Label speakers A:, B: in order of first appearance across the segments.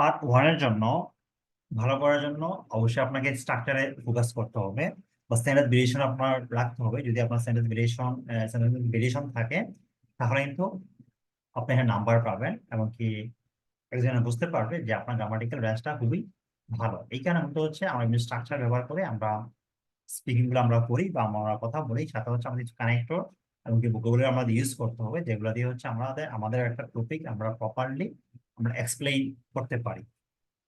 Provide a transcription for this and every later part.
A: Part 1 এর জন্য ভালো করার জন্য অবশ্যই আপনাকে স্ট্রাকচারে ফোকাস করতে হবে বা স্ট্যান্ডার্ড ভেরিয়েশন আপনার রাখতে হবে। যদি আপনার স্ট্যান্ডার্ড ভেরিয়েশন থাকে তাহলে কিন্তু আপনি এখানে নাম্বার পাবেন, এমনকি একজন বুঝতে পারবে যে আপনার গ্রামাটিক্যাল রেঞ্জটা খুবই ভালো। এই কারণে মূলত হচ্ছে আমরা এমনি স্ট্রাকচার ব্যবহার করে আমরা স্পিকিং গুলো আমরা করি বা আমরা কথা বলি, সাথে হচ্ছে আমাদের কানেক্টর এমনকি ভোকাবুলারি আমাদের ইউজ করতে হবে, যেগুলো দিয়ে হচ্ছে আমাদের আমাদের একটা টপিক আমরা প্রপারলি আমরা এক্সপ্লেইন করতে পারি।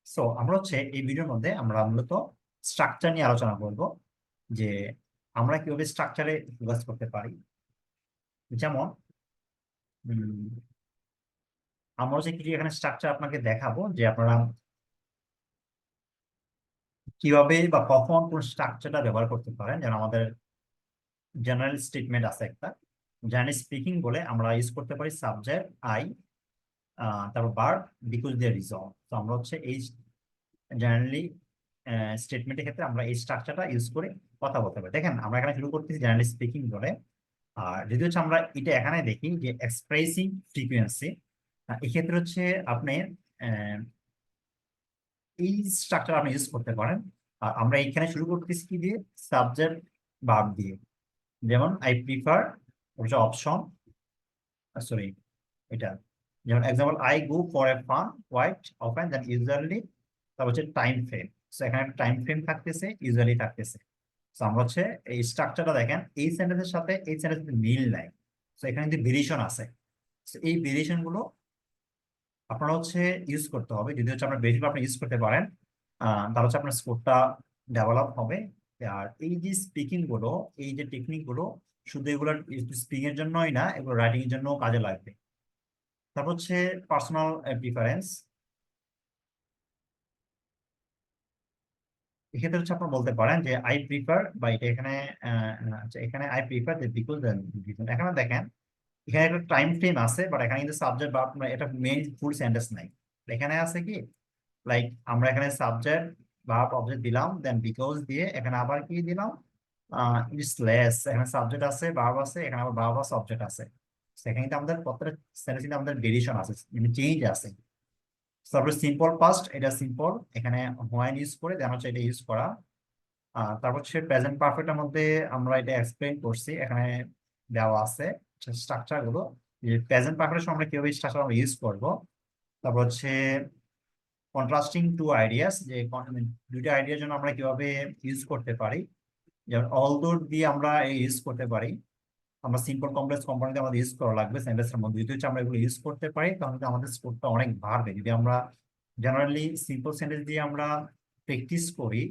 A: সো আমরা হচ্ছে এই ভিডিওর মধ্যে আমরা মূলত স্ট্রাকচার নিয়ে আলোচনা করব, যে আমরা কিভাবে স্ট্রাকচারে ফোকাস করতে পারি। যেমন উম, আমরা হচ্ছে কিছু এখানে স্ট্রাকচার আপনাকে দেখাবো যে আপনারা কিভাবে বা কখন কোন স্ট্রাকচারটা ব্যবহার করতে পারেন। যেন আমাদের জেনারেল স্টেটমেন্ট আছে একটা, জেনারেল স্পিকিং বলে আমরা ইউজ করতে পারি সাবজেক্ট আই, তারপর ভার্ব, বিকজ দিয়ে রিজন। তো আমরা হচ্ছে এই জেনারেলি স্টেটমেন্টের ক্ষেত্রে আমরা এই স্ট্রাকচারটা ইউজ করে কথা বলতে পারি। দেখেন আমরা এখানে শুরু করতেছি জেনারেলি স্পিকিং বলে। আর যদি হচ্ছে আমরা এটা এখানে দেখি যে এক্সপ্রেসিং ফ্রিকুয়েন্সি, এক্ষেত্রে হচ্ছে আপনি আহ, এই স্ট্রাকচার আপনি ইউজ করতে পারেন। আর আমরা এখানে শুরু করতেছি কি দিয়ে, সাবজেক্ট ভার্ব দিয়ে। যেমন আই প্রিফার, হচ্ছে অপশন, সরি এটা, যেমন example I go for a fun quite often than usually. তারপর হচ্ছে টাইম ফ্রেম, সো এখানে টাইম ফ্রেম থাকতেছে, ইউজুয়ালি থাকতেছে। সো আমরা হচ্ছে এই স্ট্রাকচারটা দেখেন এই সেন্টেন্সের সাথে এই সেন্টেন্সের মিল নাই, সো এখানে কিন্তু ভেরিয়েশন আছে। সো এই ভেরিয়েশন গুলো আপনারা হচ্ছে ইউজ করতে হবে। যদি হচ্ছে আপনার বেশিরভাগ আপনি ইউজ করতে পারেন, তাহলে হচ্ছে আপনার স্কোরটা ডেভেলপ হবে। আর এই যে স্পিকিং গুলো, এই যে টেকনিক গুলো, শুধু এগুলো স্পিকিং এর জন্যই না, এগুলো রাইটিং এর জন্য কাজে লাগবে। তারপর হচ্ছে পার্সোনাল প্রিফারেন্স। এক্ষেত্রে হচ্ছে আপনার বলতে পারেন যে আই প্রিফার, বা এটা এখানে আচ্ছা এখানে আই প্রিফার বিকজ, এখানে দেখেন এখানে একটা টাইম ফ্রেম আছে, বাট এখানে কিন্তু সাবজেক্ট বা এটা মেইন ফুল সেন্টেন্স নাই। এখানে আছে কি, লাইক আমরা এখানে সাবজেক্ট ভার্ব অবজেক্ট দিলাম, দেন বিকজ দিয়ে এখানে আবার কি দিলাম, ইটস লেস। এখানে সাবজেক্ট আছে, ভার্ব আছে, এখানে আবার ভার্ব আছে, অবজেক্ট আছে। সেখানে কিন্তু আমাদের প্রত্যেকটা সেন্টেন্স কিন্তু আমাদের ভেরিয়েশন আছে, চেঞ্জ আছে। তারপরে সিম্পল পাস্ট, এটা সিম্পল, এখানে হোয়াইন ইউজ করে দেন হচ্ছে এটা ইউজ করা। তারপর হচ্ছে প্রেজেন্ট পারফেক্টের মধ্যে আমরা এটা এক্সপ্লেইন করছি, এখানে দেওয়া আছে স্ট্রাকচার গুলো, যে প্রেজেন্ট পারফেক্টের সময় আমরা কিভাবে স্ট্রাকচার আমরা ইউজ করব। তারপর হচ্ছে কন্ট্রাস্টিং টু আইডিয়াস, যে দুইটা আইডিয়ার জন্য আমরা কিভাবে ইউজ করতে পারি। যেমন অলদো দিয়ে আমরা ইউজ করতে পারি, আমরা সিম্পল কমপ্লেক্স কম্পোনেন্ট আমাদের ইউজ করা লাগবে সেন্টেন্সের মধ্যে। যদি হচ্ছে আমরা এগুলো ইউজ করতে পারি তাহলে কিন্তু আমাদের স্কোরটা অনেক বাড়বে। যদি আমরা জেনারেলি সিম্পল সেন্টেন্স দিয়ে আমরা প্র্যাকটিস করি,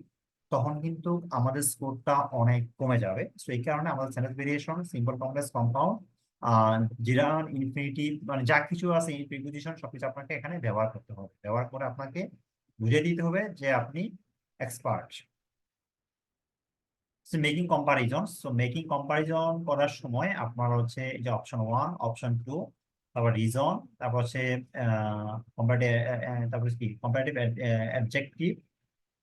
A: তখন কিন্তু আমাদের স্কোরটা অনেক কমে যাবে। তো এই কারণে আমাদের sentence variation, simple complex compound, gerund, infinitive, মানে যা কিছু আছে এই প্রিপোজিশন সবকিছু আপনাকে এখানে ব্যবহার করতে হবে। ব্যবহার করে আপনাকে বুঝিয়ে দিতে হবে যে আপনি expert. Making comparison, so making comparison করার সময় আপনার হচ্ছে এই যে অপশন 1, অপশন 2, তারপর রিজন, তারপর হচ্ছে কম্পারেটিভ, তারপর কি কম্পারেটিভ অ্যাডজেক্টিভ,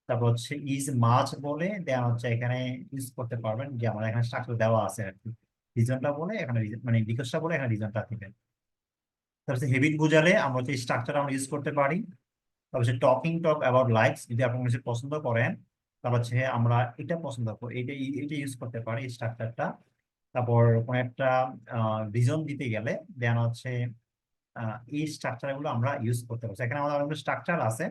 A: তারপর হচ্ছে ইজ মাচ বলে দেন হচ্ছে এখানে ইউজ করতে পারবেন, যে আমার এখানে স্ট্রাকচার দেওয়া আছে আর কি। রিজনটা বলে এখানে মানে বিকজটা বলে এখানে রিজনটা দিবেন। তারপর হচ্ছে হেবিট বোঝালে আমরা হচ্ছে স্ট্রাকচার আমরা ইউজ করতে পারি। তারপর হচ্ছে টকিং টক অ্যাবাউট লাইকস, যদি আপনি কিছু পছন্দ করেন, তারপর হচ্ছে আমরা এটা পছন্দ করি, এটা ইউজ করতে পারি স্ট্রাকচারটা। তারপর কোন একটা রিজন দিতে গেলে দেন হচ্ছে এই স্ট্রাকচার গুলো আমরা ইউজ করতে পারছি। এখানে আমাদের অনেকগুলো স্ট্রাকচার আছে।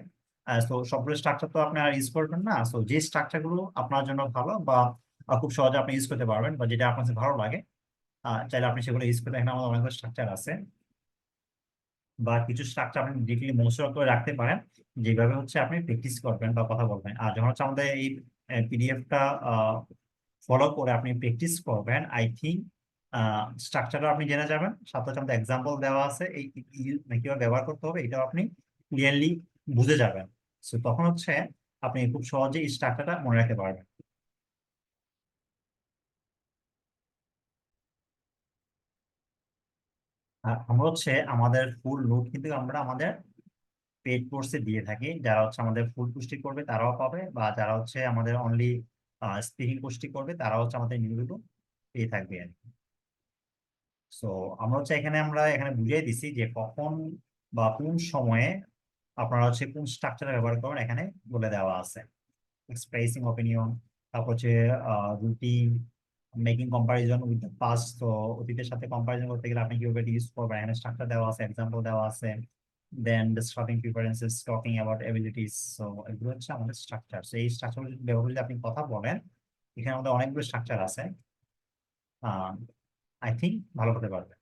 A: তো সবগুলো স্ট্রাকচার তো আপনি আর ইউজ করবেন না। তো যে স্ট্রাকচার গুলো আপনার জন্য ভালো বা খুব সহজে আপনি ইউজ করতে পারবেন, বা যেটা আপনার কাছে ভালো লাগে, চাইলে আপনি সেগুলো ইউজ করতে। এখানে আমাদের অনেকগুলো স্ট্রাকচার আছে, বা কিছু স্ট্রাকচার আপনি ডিরেক্টলি মুখস্থ করে রাখতে পারেন, যেভাবে হচ্ছে আপনি প্র্যাকটিস করবেন বা কথা বলবেন। আর যখন হচ্ছে আমাদের এই পিডিএফটা ফলো করে আপনি প্র্যাকটিস করবেন, আই থিঙ্ক স্ট্রাকচারটা আপনি জেনে যাবেন। সাথে হচ্ছে আমাদের এক্সাম্পল দেওয়া আছে, এই মানে কিভাবে ব্যবহার করতে হবে এটাও আপনি ক্লিয়ারলি বুঝে যাবেন। সো তখন হচ্ছে আপনি খুব সহজে এই স্ট্রাকচারটা মনে রাখতে পারবেন। আর আমরা হচ্ছে আমাদের ফুল নোট কিন্তু আমরা আমাদের পেড কোর্সে দিয়ে থাকি। যারা হচ্ছে আমাদের ফুল পুষ্টি করবে তারাও পাবে, বা যারা হচ্ছে আমাদের অনলি স্পিকিং পুষ্টি করবে তারা হচ্ছে আমাদের নিয়মিত পেয়ে থাকবে আর কি। সো আমরা হচ্ছে এখানে বুঝিয়ে দিছি যে কখন বা কোন সময়ে আপনারা হচ্ছে কোন স্ট্রাকচার ব্যবহার করবেন এখানে বলে দেওয়া আছে। এক্সপ্রেসিং ওপিনিয়ন, তারপর হচ্ছে routine, making comparison with the past. তো অতীতের সাথে কম্পারিজন করতে গেলে আপনি কিভাবে ইউজ করবেন এখানে স্ট্রাকচার দেওয়া আছে, এক্সাম্পল দেওয়া আছে। Then describing preferences, talking about abilities. So এগুলো হচ্ছে আমাদের স্ট্রাকচার। সেই স্ট্রাকচার ব্যবহার করে যদি আপনি কথা বলেন, এখানে আমাদের অনেকগুলো স্ট্রাকচার আছে, আই থিঙ্ক ভালো হতে পারবে।